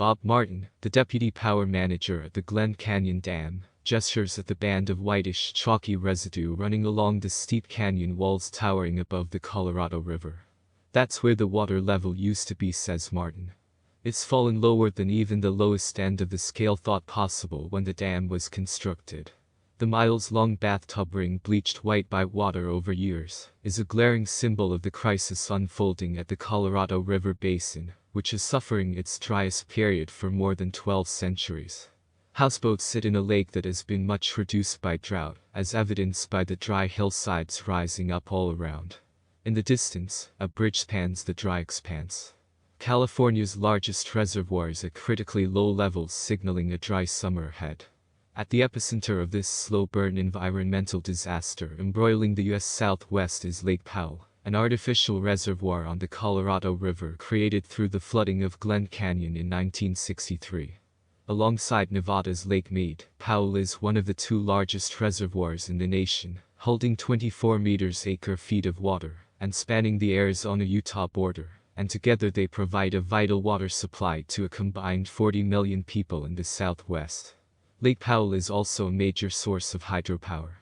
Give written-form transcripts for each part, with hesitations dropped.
Bob Martin, the deputy power manager at the Glen Canyon Dam, gestures at the band of whitish, chalky residue running along the steep canyon walls towering above the Colorado River. "That's where the water level used to be," says Martin. "It's fallen lower than even the lowest end of the scale thought possible when the dam was constructed." The miles-long bathtub ring, bleached white by water over years, is a glaring symbol of the crisis unfolding at the Colorado River Basin, which is suffering its driest period for more than 12 centuries. Houseboats sit in a lake that has been much reduced by drought, as evidenced by the dry hillsides rising up all around. In the distance, a bridge spans the dry expanse. California's largest reservoirs at critically low levels, signaling a dry summer ahead. At the epicenter of this slow-burn environmental disaster embroiling the U.S. Southwest is Lake Powell, an artificial reservoir on the Colorado River created through the flooding of Glen Canyon in 1963. Alongside Nevada's Lake Mead, Powell is one of the two largest reservoirs in the nation, holding 24 meters acre-feet of water, and spanning the Arizona-Utah border, and together they provide a vital water supply to a combined 40 million people in the Southwest. Lake Powell is also a major source of hydropower.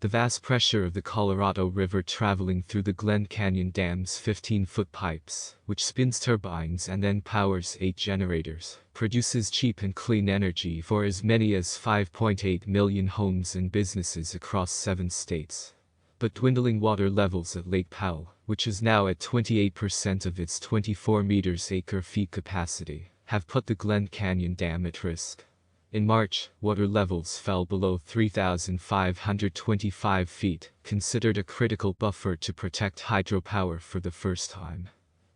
The vast pressure of the Colorado River traveling through the Glen Canyon Dam's 15-foot pipes, which spins turbines and then powers 8 generators, produces cheap and clean energy for as many as 5.8 million homes and businesses across 7 states. But dwindling water levels at Lake Powell, which is now at 28% of its 24 meters acre-feet capacity, have put the Glen Canyon Dam at risk. In March, water levels fell below 3,525 feet, considered a critical buffer to protect hydropower for the first time.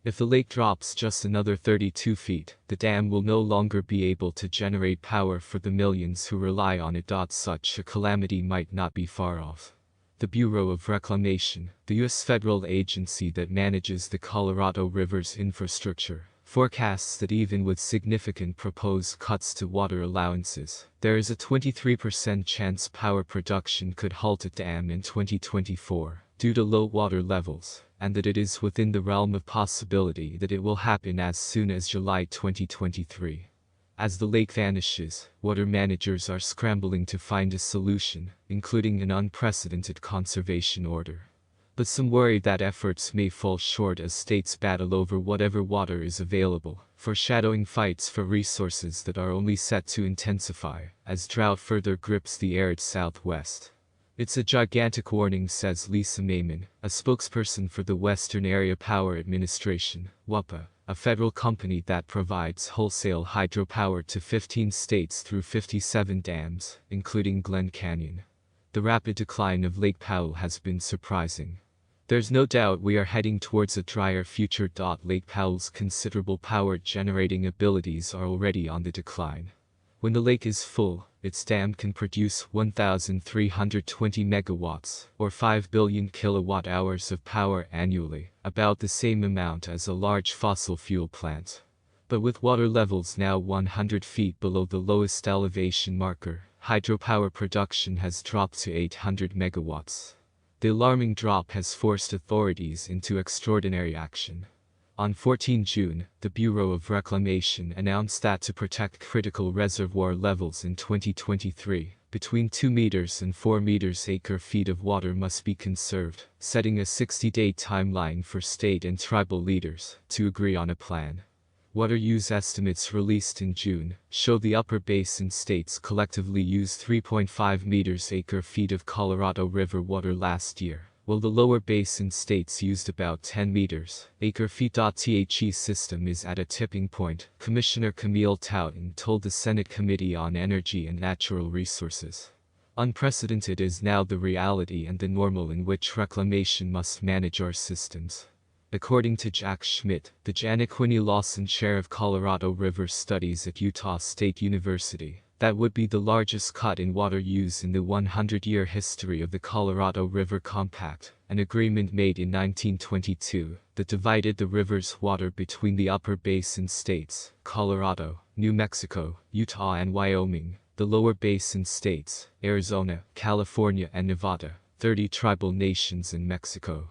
If the lake drops just another 32 feet, the dam will no longer be able to generate power for the millions who rely on it.Such a calamity might not be far off. The Bureau of Reclamation, the U.S. federal agency that manages the Colorado River's infrastructure, forecasts that even with significant proposed cuts to water allowances, there is a 23% chance power production could halt at dam in 2024 due to low water levels, and that it is within the realm of possibility that it will happen as soon as July 2023. As the lake vanishes, water managers are scrambling to find a solution, including an unprecedented conservation order. But some worry that efforts may fall short as states battle over whatever water is available, foreshadowing fights for resources that are only set to intensify as drought further grips the arid Southwest. "It's a gigantic warning," says Lisa Meiman, a spokesperson for the Western Area Power Administration, WPA, a federal company that provides wholesale hydropower to 15 states through 57 dams, including Glen Canyon. The rapid decline of Lake Powell has been surprising. "There's no doubt we are heading towards a drier future. Lake Powell's considerable power-generating abilities are already on the decline. When the lake is full, its dam can produce 1,320 megawatts, or 5 billion kilowatt-hours of power annually, about the same amount as a large fossil fuel plant. But with water levels now 100 feet below the lowest elevation marker, hydropower production has dropped to 800 megawatts. The alarming drop has forced authorities into extraordinary action. On 14 June, the Bureau of Reclamation announced that to protect critical reservoir levels in 2023, between 2 meters and 4 meters acre-feet of water must be conserved, setting a 60-day timeline for state and tribal leaders to agree on a plan. Water use estimates released in June show the upper basin states collectively used 3.5 meters acre-feet of Colorado River water last year, while the lower basin states used about 10 meters acre-feet.The system is at a tipping point, Commissioner Camille Touton told the Senate Committee on Energy and Natural Resources. Unprecedented is now the reality and the normal in which reclamation must manage our systems. According to Jack Schmidt, the Janet Quinney Lawson Chair of Colorado River Studies at Utah State University, that would be the largest cut in water use in the 100-year history of the Colorado River Compact, an agreement made in 1922 that divided the river's water between the upper basin states, Colorado, New Mexico, Utah and Wyoming, the lower basin states, Arizona, California and Nevada, 30 tribal nations in Mexico.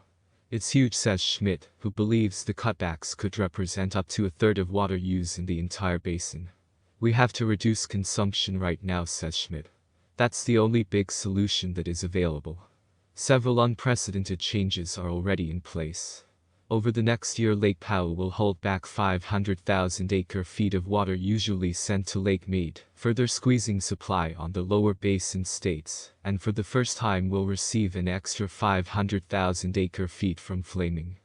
"It's huge," says Schmidt, who believes the cutbacks could represent up to a third of water use in the entire basin. We have to reduce consumption right now, says Schmidt. That's the only big solution that is available. Several unprecedented changes are already in place. Over the next year, Lake Powell will hold back 500,000 acre-feet of water usually sent to Lake Mead, further squeezing supply on the lower basin states, and for the first time will receive an extra 500,000 acre-feet from flaming.